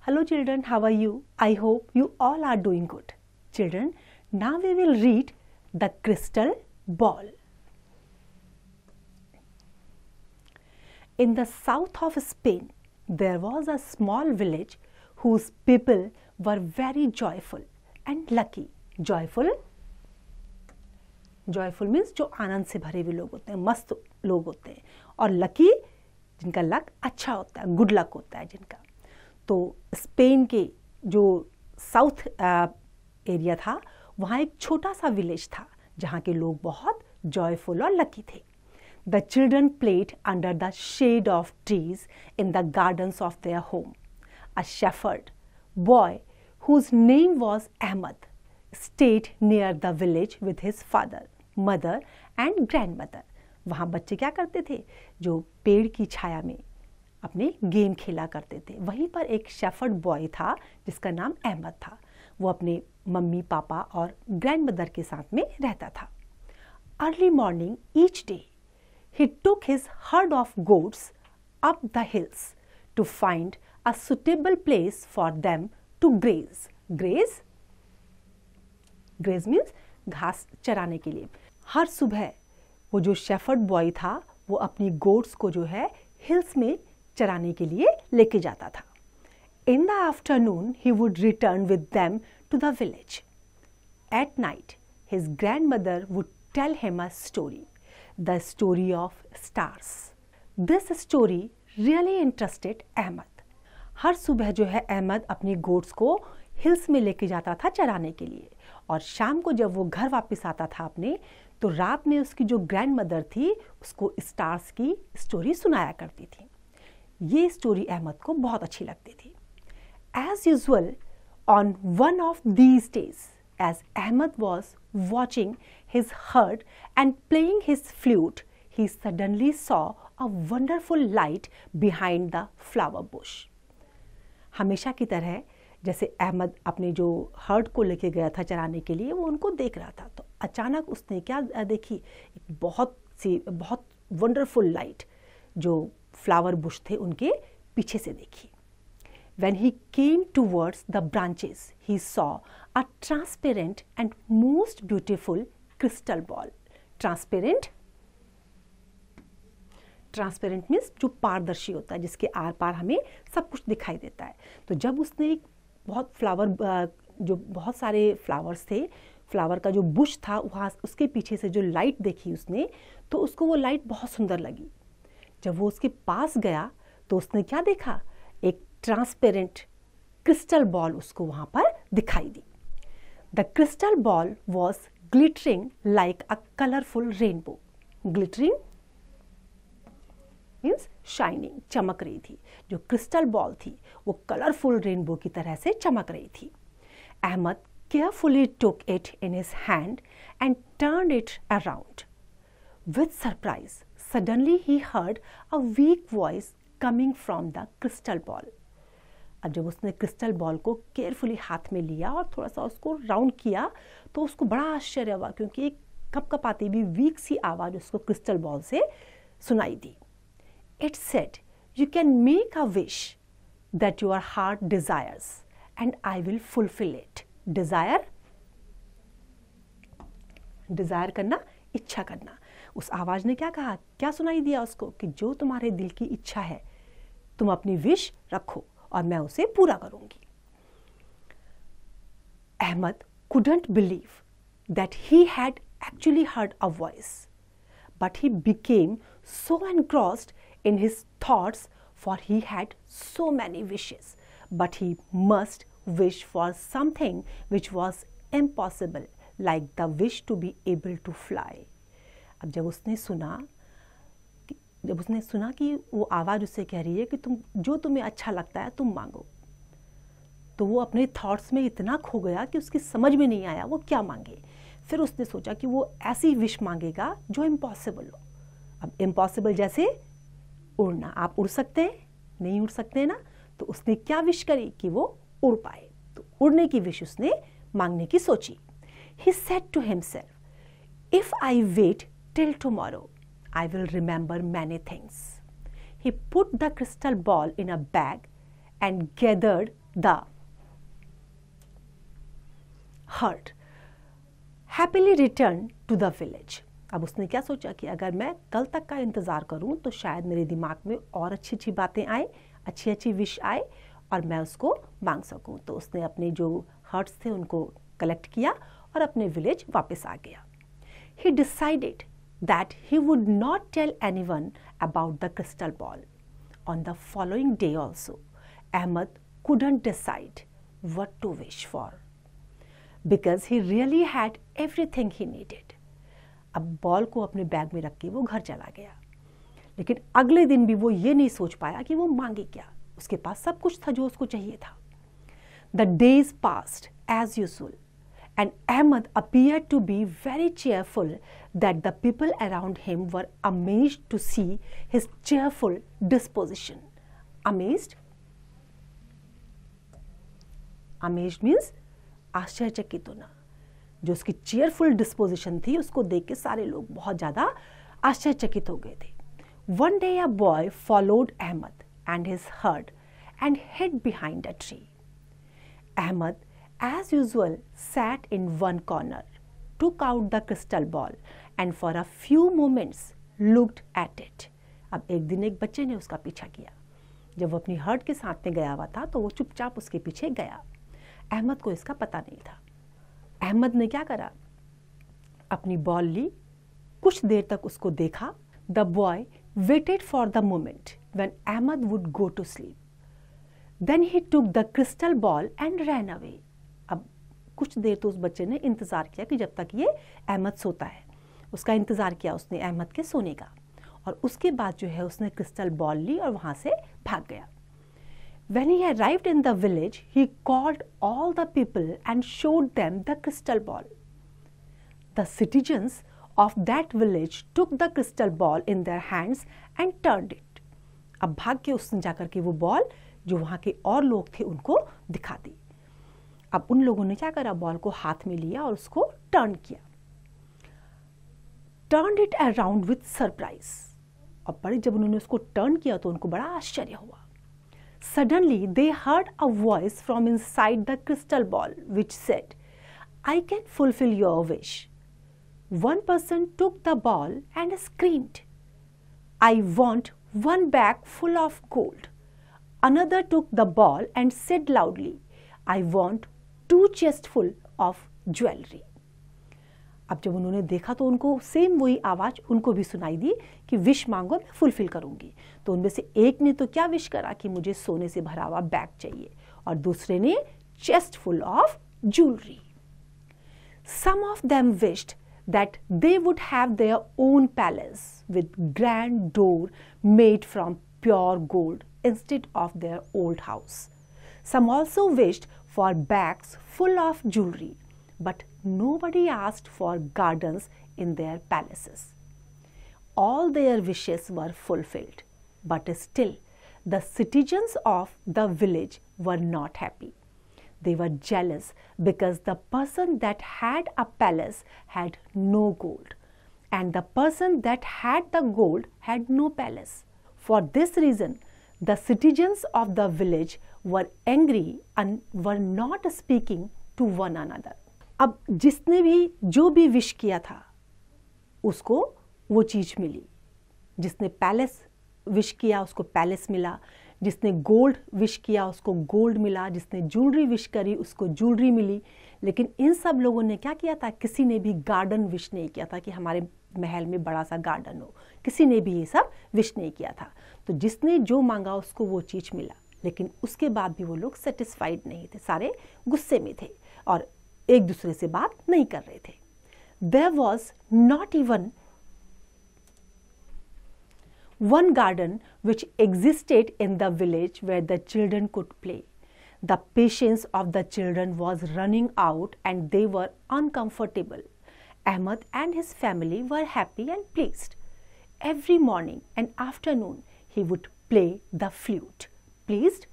Hello children, how are you? I hope you all are doing good. Children, now we will read The Crystal Ball. In the south of Spain, there was a small village whose people were very joyful and lucky. Joyful means जो आनंद से भरे हुए लोग होते हैं, मस्त लोग होते हैं, और लकी जिनका लक अच्छा होता है, गुड लक होता है जिनका। तो स्पेन के जो साउथ एरिया था, वहाँ एक छोटा सा विलेज था जहाँ के लोग बहुत जॉयफुल और लकी थे। The children played under the shade of trees in the gardens of their home. A shepherd boy whose name was Ahmed stayed near the village with his father, mother and grandmother. वहाँ बच्चे क्या करते थे? जो पेड़ की छाया में अपने गेम खेला करते थे। वहीं पर एक शेफर्ड बॉय था जिसका नाम अहमद था। वो अपने मम्मी पापा और ग्रैंडमदर के साथ में रहता था। Early morning each day he took his herd of goats up the hills to find a suitable place for them to graze. Graze means घास चराने के लिए। हर सुबह वो जो शेफर्ड बॉय था वो अपनी गोट्स को जो है हिल्स में चराने के लिए लेके जाता था। In the afternoon he would return with them to the village. At night his grandmother would tell him a story. The story of stars. This story really interested Ahmed. हर सुबह जो है अहमद अपनी गोट्स को हिल्स में लेके जाता था चराने के लिए, और शाम को जब वो घर वापस आता था अपने, तो रात में उसकी जो ग्रैंड मदर थी उसको स्टार्स की स्टोरी सुनाया करती थी। ये स्टोरी अहमद को बहुत अच्छी लगती थी। As usual, on one of these days, as Ahmed was watching his herd and playing his flute, he suddenly saw a wonderful light behind the flower bush. हमेशा की तरह जैसे अहमद अपने जो हर्ड को लेके गया था चराने के लिए, वो उनको देख रहा था, तो अचानक उसने क्या देखी? एक बहुत वंडरफुल लाइट जो फ्लावर बुश थे उनके पीछे से देखी। When he came towards the branches, he saw a transparent and most beautiful crystal ball. Transparent means जो पारदर्शी होता है, जिसके आर पार हमें सब कुछ दिखाई देता है। तो जब उसने एक जो बहुत सारे फ्लावर्स थे, फ्लावर का जो बुश था, वहाँ उसके पीछे से जो लाइट देखी उसने, तो उसको वो लाइट बहुत सुंदर लगी। जब वो उसके पास गया तो उसने क्या देखा? एक ट्रांसपेरेंट क्रिस्टल बॉल उसको वहां पर दिखाई दी। The crystal ball was glittering like a colourful rainbow. Glittering means shining, चमक रही थी। जो क्रिस्टल बॉल थी वो कलरफुल रेनबो की तरह से चमक रही थी। Ahmad carefully took it in his hand and turned it around. With surprise suddenly he heard a weak voice coming from the crystal ball. अब जब उसने क्रिस्टल बॉल को केयरफुली हाथ में लिया और थोड़ा सा उसको राउंड किया, तो उसको बड़ा आश्चर्य हुआ, क्योंकि एक कपकपाती भी वीक सी आवाज उसको क्रिस्टल बॉल से सुनाई दी। It said, you can make a wish that your heart desires and I will fulfil it. Desire करना, इच्छा करना। उस आवाज ने क्या कहा, क्या सुनाई दिया उसको? कि जो तुम्हारे दिल की इच्छा है तुम अपनी विश रखो और मैं उसे पूरा करूंगी। Ahmad couldn't believe that he had actually heard a voice, but he became so engrossed in his thoughts, for he had so many wishes, but he must wish for something which was impossible, like the wish to be able to fly. अब जब उसने सुना कि वो आवाज़ उससे कह रही है कि तुम्हें अच्छा लगता है तुम मांगो, तो वो अपने थॉट्स में इतना खो गया कि उसकी समझ में नहीं आया वो क्या मांगे। फिर उसने सोचा कि वो ऐसी विश मांगेगा जो इम्पॉसिबल हो। अब इम्पॉसिबल जैसे उड़ना, आप उड़ सकते हैं? नहीं उड़ सकते ना, तो उसने क्या विश करी कि वो उड़ पाए। तो उड़ने की विश उसने मांगने की सोची। He said to himself, if I wait till tomorrow, I will remember many things. He put the crystal ball in a bag and gathered the herd happily returned to the village. अब उसने क्या सोचा कि अगर मैं कल तक का इंतज़ार करूं तो शायद मेरे दिमाग में और अच्छी अच्छी बातें आए, अच्छी अच्छी विश आए और मैं उसको मांग सकूं. तो उसने अपने जो हर्ट्स थे उनको कलेक्ट किया और अपने विलेज वापस आ गया. He decided that he would not tell anyone about the crystal ball. On the following day also, Ahmed couldn't decide what to wish for because he really had everything he needed. अब ball को अपने bag में रख के वो घर चला गया, लेकिन अगले दिन भी वो ये नहीं सोच पाया कि वो मांगे क्या. उसके पास सब कुछ था जो उसको चाहिए था. The days passed as usual. And Ahmed appeared to be very cheerful that the people around him were amazed to see his cheerful disposition. Amazed? Amazed means आश्चर्यचकित होना. जो उसकी cheerful disposition थी उसको देख के सारे लोग बहुत ज़्यादा आश्चर्यचकित हो गए थे. One day a boy followed Ahmed and his herd and hid behind a tree. Ahmed, as usual, sat in one corner, took out the crystal ball and for a few moments looked at it. अब एक दिन एक बच्चे ने उसका पीछा किया. जब वो अपनी हर्ड के साथ में गया हुआ था तो वो चुपचाप उसके पीछे गया. अहमद को इसका पता नहीं था. अहमद ने क्या करा, अपनी बॉल ली, कुछ देर तक उसको देखा. The boy waited for the moment when Ahmed would go to sleep. Then he took the crystal ball and ran away. अब कुछ देर तो उस बच्चे ने इंतज़ार किया कि जब तक ये अहमद सोता है. उसका इंतज़ार किया उसने अहमद के सोने का, और उसके बाद जो है उसने क्रिस्टल बॉल ली और वहाँ से भाग गया. When he arrived in the village, he called all the people and showed them the crystal ball. The citizens of that village took the crystal ball in their hands and turned it. अब भाग के उसने जाकर के वो ball जो वहाँ के और लोग थे उनको दिखा दी. अब उन लोगों ने क्या करा, बॉल को हाथ में लिया और उसको टर्न किया. Turned it around with surprise. और बड़े जब उन्होंने उसको टर्न किया तो उनको बड़ा आश्चर्य हुआ. Suddenly they heard a voice from inside the crystal ball which said, "I can fulfill your wish." One person took the ball and screamed, "I want one bag full of gold." Another took the ball and said loudly, "I want 2 chests full of jewelry." अब जब उन्होंने देखा तो उनको same वही आवाज़ उनको भी सुनाई दी कि विश मांगो, मैं फुलफिल करूंगी. तो उनमें से एक ने तो क्या विश करा कि मुझे सोने से भरा हुआ बैग चाहिए, और दूसरे ने chest full of jewellery. Some of them wished that they would have their own palace with grand door made from pure gold instead of their old house. Some also wished for bags full of jewelry, but nobody asked for gardens in their palaces. All their wishes were fulfilled, but still the citizens of the village were not happy. They were jealous because the person that had a palace had no gold, and the person that had the gold had no palace. For this reason, the citizens of the village were angry and were not speaking to one another. अब जिसने भी जो भी wish किया था उसको वो चीज़ मिली. जिसने पैलेस विश किया उसको पैलेस मिला, जिसने गोल्ड विश किया उसको गोल्ड मिला, जिसने ज्वेलरी विश करी उसको ज्वेलरी मिली. लेकिन इन सब लोगों ने क्या किया था, किसी ने भी गार्डन विश नहीं किया था कि हमारे महल में बड़ा सा गार्डन हो. किसी ने भी ये सब विश नहीं किया था. तो जिसने जो मांगा उसको वो चीज़ मिला, लेकिन उसके बाद भी वो लोग सेटिस्फाइड नहीं थे. सारे गुस्से में थे और एक दूसरे से बात नहीं कर रहे थे. There was not even one garden which existed in the village where the children could play. The patience of the children was running out and they were uncomfortable. Ahmed and his family were happy and pleased. Every morning and afternoon he would play the flute. Pleased?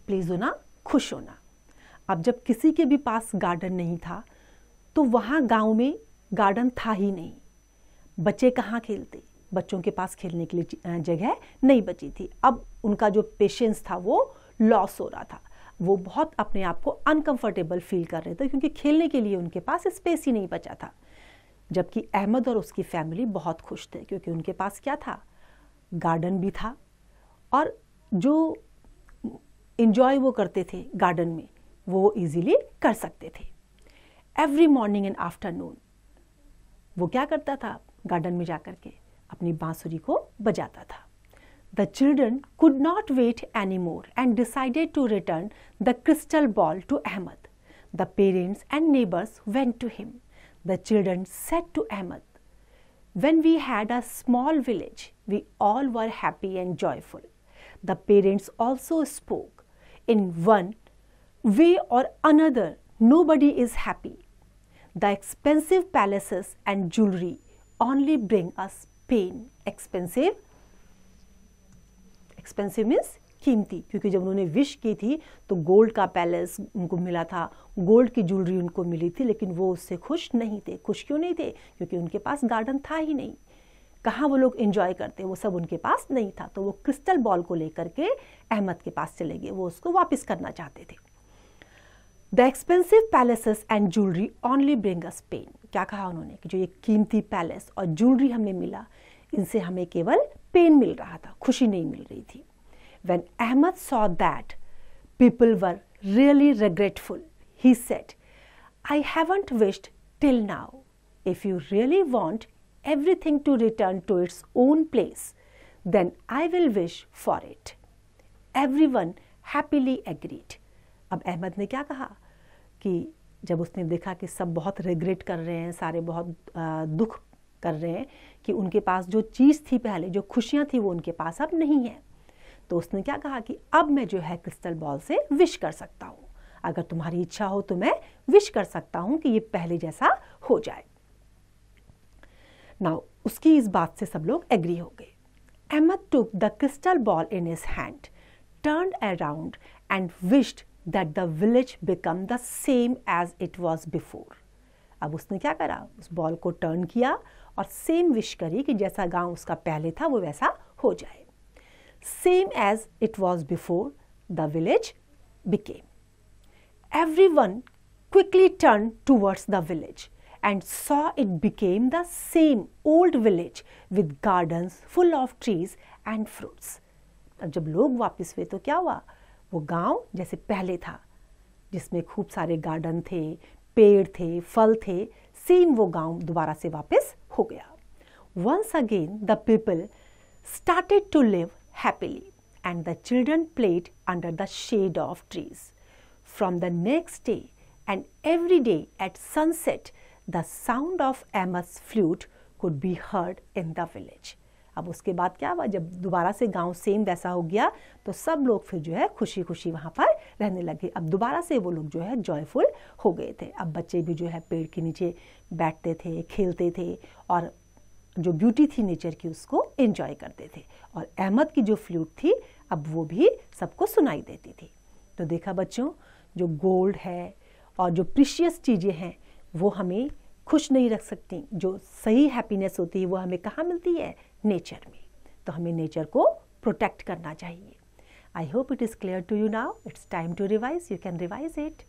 Pleased होना, खुश होना. अब जब किसी के भी पास garden नहीं था तो वहाँ गांव में गार्डन था ही नहीं. बच्चे कहाँ खेलते, बच्चों के पास खेलने के लिए जगह नहीं बची थी. अब उनका जो पेशेंस था वो लॉस हो रहा था। वो बहुत अपने आप को अनकंफर्टेबल फील कर रहे थे क्योंकि खेलने के लिए उनके पास स्पेस ही नहीं बचा था। जबकि अहमद और उसकी फैमिली बहुत खुश थे क्योंकि उनके पास क्या था, गार्डन भी था और जो इंजॉय वो करते थे गार्डन में वो इजीली कर सकते थे। एवरी मॉर्निंग एंड आफ्टरनून वो क्या करता था, गार्डन में जाकर के अपनी बांसुरी को बजाता था। The children could not wait anymore and decided to return the crystal ball to Ahmed. The parents and neighbors went to him. The children said to Ahmed, "When we had a small village, we all were happy and joyful." The parents also spoke, "In one way or another, nobody is happy. The expensive palaces and jewelry only bring us pain." Expensive means कीमती, क्योंकि जब उन्होंने wish की थी तो gold का palace उनको मिला था, गोल्ड की ज्वेलरी उनको मिली थी, लेकिन वो उससे खुश नहीं थे। खुश क्यों नहीं थे? क्योंकि उनके पास गार्डन था ही नहीं। कहाँ वो लोग एंजॉय करते, वो सब उनके पास नहीं था। तो वो क्रिस्टल बॉल को लेकर के अहमद के पास चले गए, वो उसको वापस करना चाहते थे। The expensive palaces and jewellery only bring us pain. क्या कहा उन्होंने कि जो ये कीमती पैलेस और ज्वेलरी हमें मिला, इनसे हमें केवल पेन मिल रहा था, खुशी नहीं मिल रही थी। When Ahmed saw that people were really regretful, he said, "I haven't wished till now. If you really want everything to return to its own place, then I will wish for it." Everyone happily agreed. अब अहमद ने क्या कहा कि जब उसने देखा कि सब बहुत रिग्रेट कर रहे हैं, सारे बहुत दुख कर रहे हैं कि उनके पास जो चीज़ थी पहले, जो खुशियाँ थी वो उनके पास अब नहीं है, तो उसने क्या कहा कि अब मैं जो है क्रिस्टल बॉल से विश कर सकता हूँ। अगर तुम्हारी इच्छा हो तो मैं विश कर सकता हूँ कि ये पहले जैसा हो जाए। नाउ उसकी इस बात से सब लोग एग्री हो गए। Ahmad took the crystal ball in his hand, turned around and wished that the village become the same as it was before. अब उसने क्या करा, उस बॉल को टर्न किया और सेम विश करी कि जैसा गांव उसका पहले था वो वैसा हो जाए। Same as it was before, the village became. Everyone quickly turned towards the village and saw it became the same old village with gardens full of trees and fruits. अब जब लोग वापस हुए तो क्या हुआ, वो गांव जैसे पहले था जिसमें खूब सारे गार्डन थे, पेड़ थे, फल थे, सेम वो गांव दोबारा से वापस हो गया। Once again the people started to live happily, and the children played under the shade of trees. From the next day and every day at sunset, the sound of Ahmed's flute could be heard in the village. अब उसके बाद क्या हुआ, जब दोबारा से गांव same वैसा हो गया तो सब लोग फिर जो है खुशी खुशी वहाँ पर रहने लगे। अब दोबारा से वो लोग जो है जॉयफुल हो गए थे। अब बच्चे भी जो है पेड़ के नीचे बैठते थे, खेलते थे और जो ब्यूटी थी नेचर की उसको एंजॉय करते थे। और अहमद की जो फ्लूट थी अब वो भी सबको सुनाई देती थी। तो देखा बच्चों, जो गोल्ड है और जो प्रीशियस चीज़ें हैं वो हमें खुश नहीं रख सकती। जो सही हैप्पीनेस होती है वो हमें कहाँ मिलती है, नेचर में। तो हमें नेचर को प्रोटेक्ट करना चाहिए। I hope it is clear to you now. It's time to revise. You can revise it.